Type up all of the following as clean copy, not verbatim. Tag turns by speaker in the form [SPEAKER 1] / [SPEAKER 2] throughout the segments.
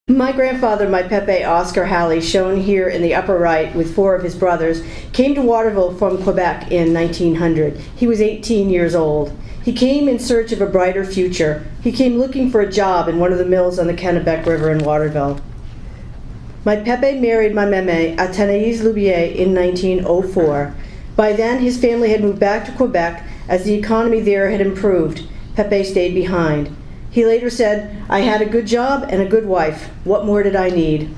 [SPEAKER 1] My grandfather, my Pepe Oscar Halley, shown here in the upper right with 4 of his brothers, came to Waterville from Quebec in 1900. He was 18 years old. He came in search of a brighter future. He came looking for a job in one of the mills on the Kennebec River in Waterville. My Pepe married my Meme, Athénaïse Loubier, in 1904. By then, his family had moved back to Quebec as the economy there had improved. Pepe stayed behind. He later said, "I had a good job and a good wife. What more did I need?"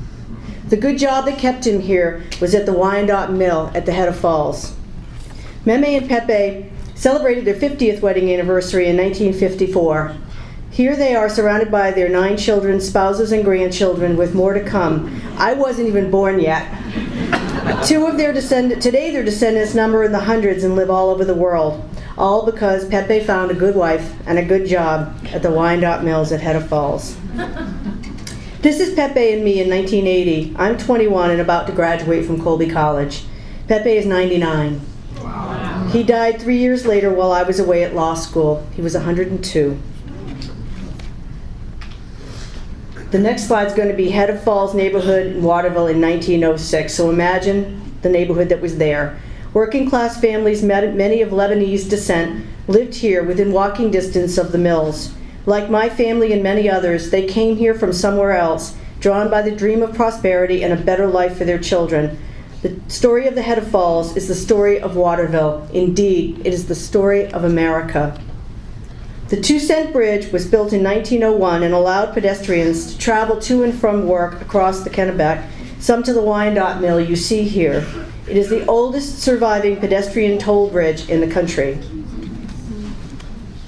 [SPEAKER 1] The good job that kept him here was at the Wyandotte Mill at the head of Falls. Meme and Pepe celebrated their 50th wedding anniversary in 1954. Here they are surrounded by their 9 children, spouses, and grandchildren, with more to come. I wasn't even born yet. Today their descendants number in the hundreds and live all over the world, all because Pepe found a good wife and a good job at the Wyandotte Mills at Head of Falls. This is Pepe and me in 1980. I'm 21 and about to graduate from Colby College. Pepe is 99. Wow. He died 3 years later while I was away at law school. He was 102. The next slide is going to be Head of Falls neighborhood in Waterville in 1906. So imagine the neighborhood that was there. Working class families, many of Lebanese descent, lived here within walking distance of the mills. Like my family and many others, they came here from somewhere else, drawn by the dream of prosperity and a better life for their children. The story of the Head of Falls is the story of Waterville. Indeed, it is the story of America. The 2-cent bridge was built in 1901 and allowed pedestrians to travel to and from work across the Kennebec, some to the Wyandotte Mill you see here. It is the oldest surviving pedestrian toll bridge in the country.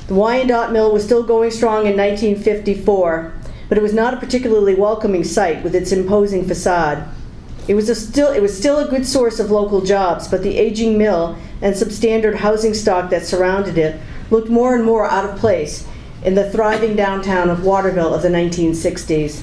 [SPEAKER 1] The Wyandotte Mill was still going strong in 1954, but it was not a particularly welcoming sight with its imposing facade. It was still a good source of local jobs, but the aging mill and substandard housing stock that surrounded it looked more and more out of place in the thriving downtown of Waterville of the 1960s.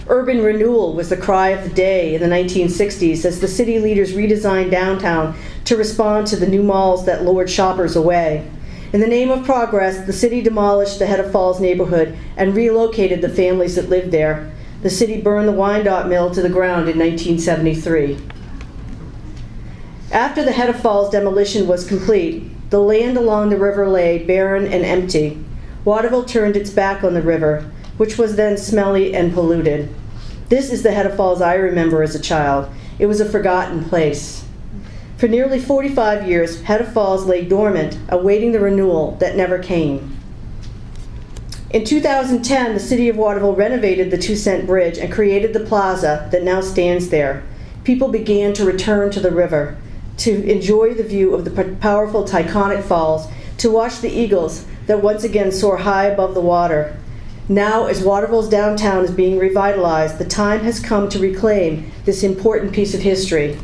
[SPEAKER 1] Urban renewal was the cry of the day in the 1960s as the city leaders redesigned downtown to respond to the new malls that lured shoppers away. In the name of progress, the city demolished the Head of Falls neighborhood and relocated the families that lived there. The city burned the Wyandotte Mill to the ground in 1973. After the Head of Falls demolition was complete, the land along the river lay barren and empty. Waterville turned its back on the river, which was then smelly and polluted. This is the Head of Falls I remember as a child. It was a forgotten place. For nearly 45 years, Head of Falls lay dormant, awaiting the renewal that never came. In 2010, the city of Waterville renovated the 2-cent bridge and created the plaza that now stands there. People began to return to the river, to enjoy the view of the powerful Taconic Falls, to watch the eagles that once again soar high above the water. Now, as Waterville's downtown is being revitalized, the time has come to reclaim this important piece of history.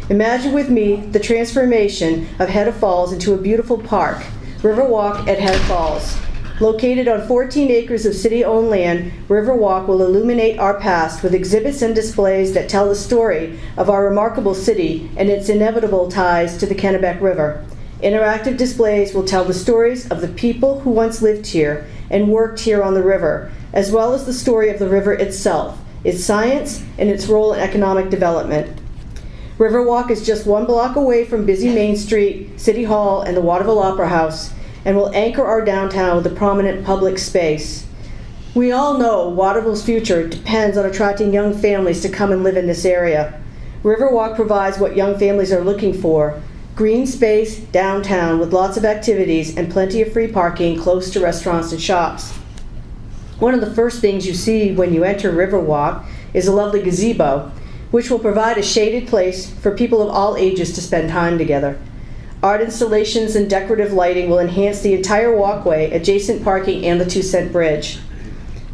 [SPEAKER 1] Imagine with me the transformation of Head of Falls into a beautiful park, Riverwalk at Head of Falls. Located on 14 acres of city-owned land, Riverwalk will illuminate our past with exhibits and displays that tell the story of our remarkable city and its inevitable ties to the Kennebec River. Interactive displays will tell the stories of the people who once lived here and worked here on the river, as well as the story of the river itself, its science, and its role in economic development. Riverwalk is just 1 block away from busy Main Street, City Hall, and the Waterville Opera House, and will anchor our downtown with a prominent public space. We all know Waterville's future depends on attracting young families to come and live in this area. Riverwalk provides what young families are looking for: green space downtown with lots of activities and plenty of free parking close to restaurants and shops. One of the first things you see when you enter Riverwalk is a lovely gazebo, which will provide a shaded place for people of all ages to spend time together. Art installations and decorative lighting will enhance the entire walkway, adjacent parking, and the 2-cent bridge.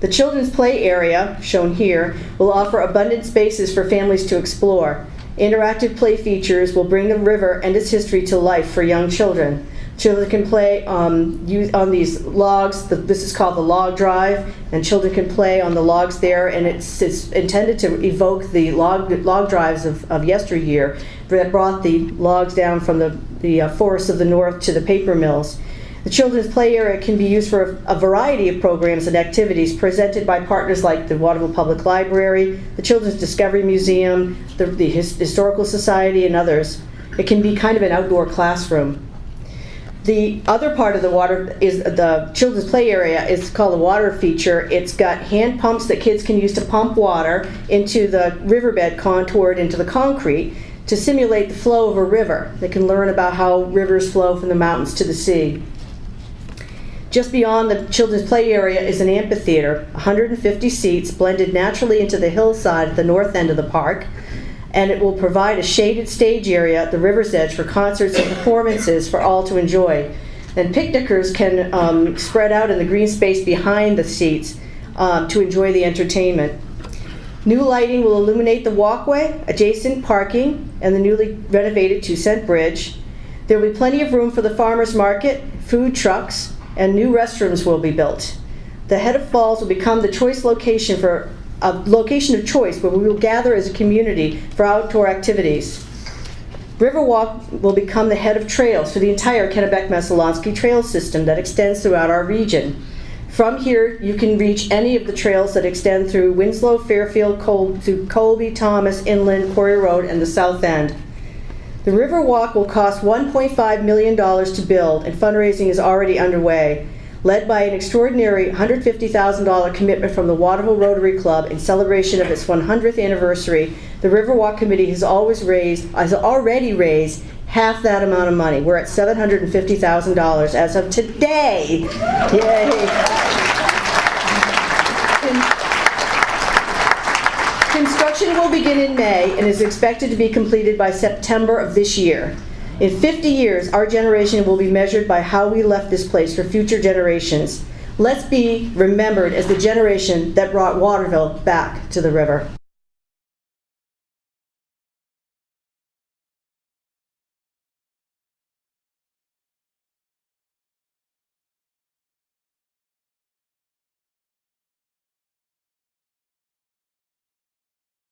[SPEAKER 1] The children's play area, shown here, will offer abundant spaces for families to explore. Interactive play features will bring the river and its history to life for young children. Children can play on these logs. This is called the log drive, and children can play on the logs there, and it's intended to evoke the log drives of yesteryear that brought the logs down from the forests of the north to the paper mills. The children's play area can be used for a variety of programs and activities presented by partners like the Waterville Public Library, the Children's Discovery Museum, the Historical Society, and others. It can be kind of an outdoor classroom. The other part of the children's play area is called the water feature. It's got hand pumps that kids can use to pump water into the riverbed contoured into the concrete to simulate the flow of a river. They can learn about how rivers flow from the mountains to the sea. Just beyond the children's play area is an amphitheater, 150 seats blended naturally into the hillside at the north end of the park, and it will provide a shaded stage area at the river's edge for concerts and performances for all to enjoy. And picnickers can spread out in the green space behind the seats to enjoy the entertainment. New lighting will illuminate the walkway, adjacent parking, and the newly renovated 2-cent bridge. There will be plenty of room for the farmers market, food trucks, and new restrooms will be built. The Head of Falls will become the choice location for a location of choice where we will gather as a community for outdoor activities. Riverwalk will become the head of trails for the entire Kennebec-Messalonskee trail system that extends throughout our region. From here, you can reach any of the trails that extend through Winslow, Fairfield, through Colby, Thomas, Inland, Quarry Road, and the South End. The Riverwalk will cost $1.5 million to build, and fundraising is already underway. Led by an extraordinary $150,000 commitment from the Waterville Rotary Club in celebration of its 100th anniversary, the Riverwalk Committee has already raised half that amount of money. We're at $750,000 as of today. Yay! Construction will begin in May and is expected to be completed by September of this year. In 50 years, our generation will be measured by how we left this place for future generations. Let's be remembered as the generation that brought Waterville back to the river.